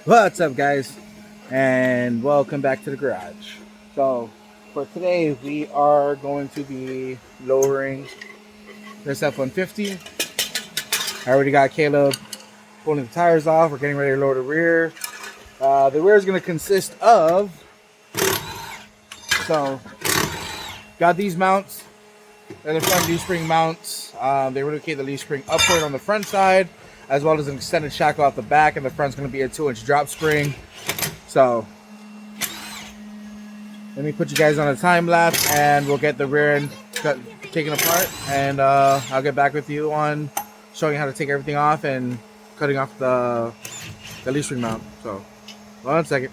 What's up, guys, and welcome back to the garage. So for today we are going to be lowering this F-150. I already got Caleb pulling the tires off. We're getting ready to lower the rear. The rear is going to consist of, so got these mounts and the front leaf spring mounts. They relocate the leaf spring upward on the front side, as well as an extended shackle off the back, and the front's going to be a 2-inch drop spring. So let me put you guys on a time lapse, and we'll get the rear end taken apart, and I'll get back with you on showing you how to take everything off and cutting off the leaf spring mount. So 1 second.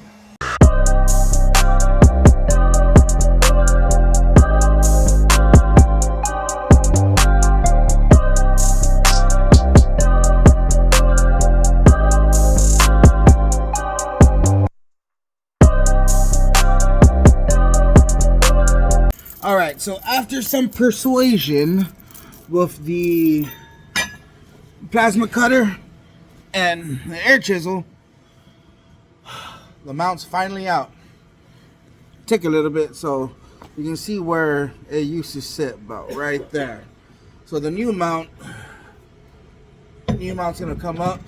Alright, so after some persuasion with the plasma cutter and the air chisel, the mount's finally out. Took a little bit, so you can see where it used to sit, about right there. So the new mount's gonna come up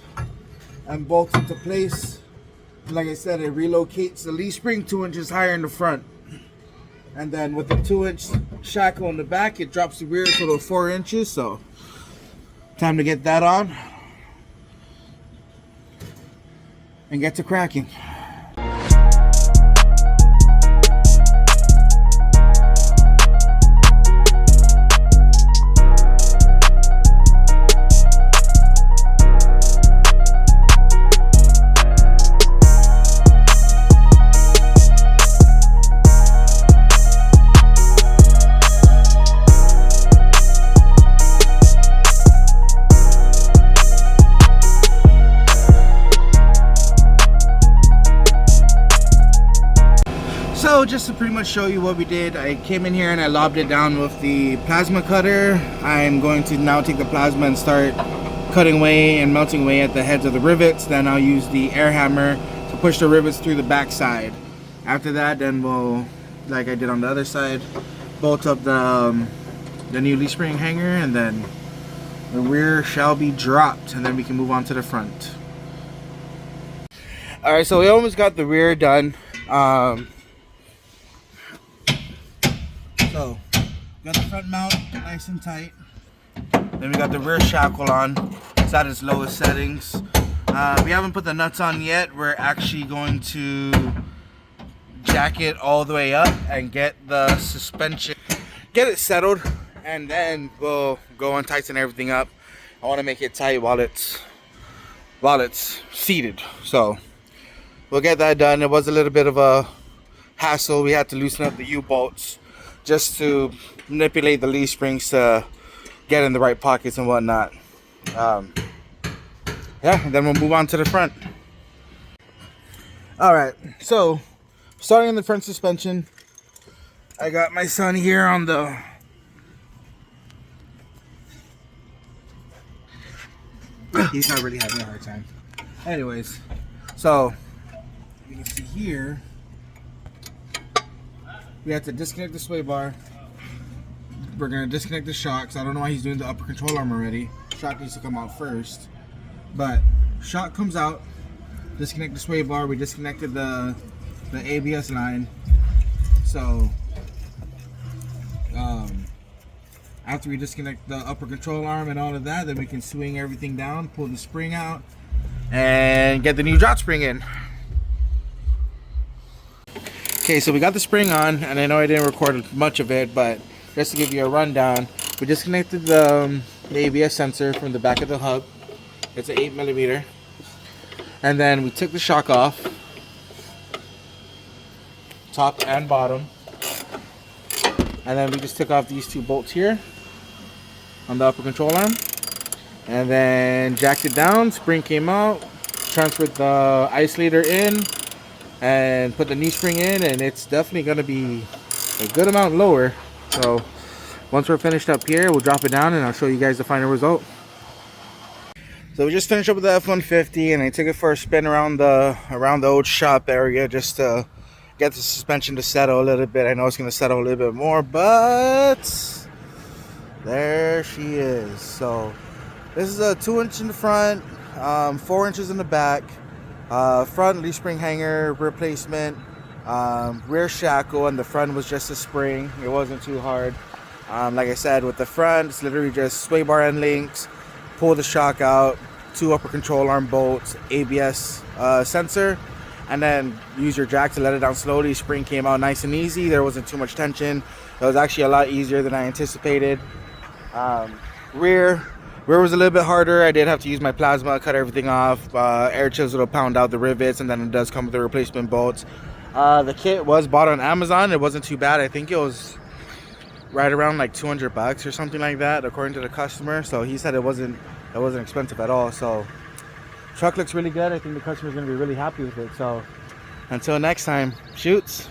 and bolt into place. Like I said, it relocates the leaf spring 2 inches higher in the front. And then with the 2-inch shackle in the back, it drops the rear to the 4 inches. So time to get that on and get to cracking. So just to pretty much show you what we did, I came in here and I lobbed it down with the plasma cutter. I'm going to now take the plasma and start cutting away and melting away at the heads of the rivets. Then I'll use the air hammer to push the rivets through the back side. After that, then we'll, like I did on the other side, bolt up the new leaf spring hanger, and then the rear shall be dropped, and then we can move on to the front. Alright, so we almost got the rear done. So, got the front mount nice and tight. Then we got the rear shackle on. It's at its lowest settings. We haven't put the nuts on yet. We're actually going to jack it all the way up and get the suspension, get it settled, and then we'll go and tighten everything up. I want to make it tight while it's seated. So we'll get that done. It was a little bit of a hassle. We had to loosen up the U-bolts just to manipulate the leaf springs to get in the right pockets and whatnot. Yeah, and then we'll move on to the front. Alright, so starting in the front suspension, I got my son here on the he's not really having a hard time. Anyways, so you can see here we have to disconnect the sway bar. We're going to disconnect the shocks. I don't know why he's doing the upper control arm already. Shock needs to come out first. But shock comes out. Disconnect the sway bar. We disconnected the ABS line. So after we disconnect the upper control arm and all of that, then we can swing everything down, pull the spring out, and get the new drop spring in. Okay, so we got the spring on, and I know I didn't record much of it, but just to give you a rundown, we disconnected the ABS sensor from the back of the hub. It's an 8mm. And then we took the shock off, top and bottom. And then we just took off these two bolts here on the upper control arm. And then jacked it down, spring came out, transferred the isolator in, and put the knee spring in, and it's definitely going to be a good amount lower. So once we're finished up here, we'll drop it down and I'll show you guys the final result. So we just finished up with the F150, and I took it for a spin around the old shop area just to get the suspension to settle a little bit. I know it's going to settle a little bit more, but there she is. So this is a 2-inch in the front, 4 inches in the back, front leaf spring hanger replacement, rear shackle, and the front was just a spring. It wasn't too hard. Like I said, with the front, it's literally just sway bar end links, pull the shock out, 2 upper control arm bolts, ABS sensor, and then use your jack to let it down slowly. Spring came out nice and easy. There wasn't too much tension. It was actually a lot easier than I anticipated. Rear was a little bit harder. I did have to use my plasma, cut everything off. Air chisel to pound out the rivets, and then it does come with the replacement bolts. The kit was bought on Amazon. It wasn't too bad. I think it was right around like $200 or something like that, according to the customer. So he said it wasn't expensive at all. So truck looks really good. I think the customer's gonna be really happy with it. So until next time, shoots.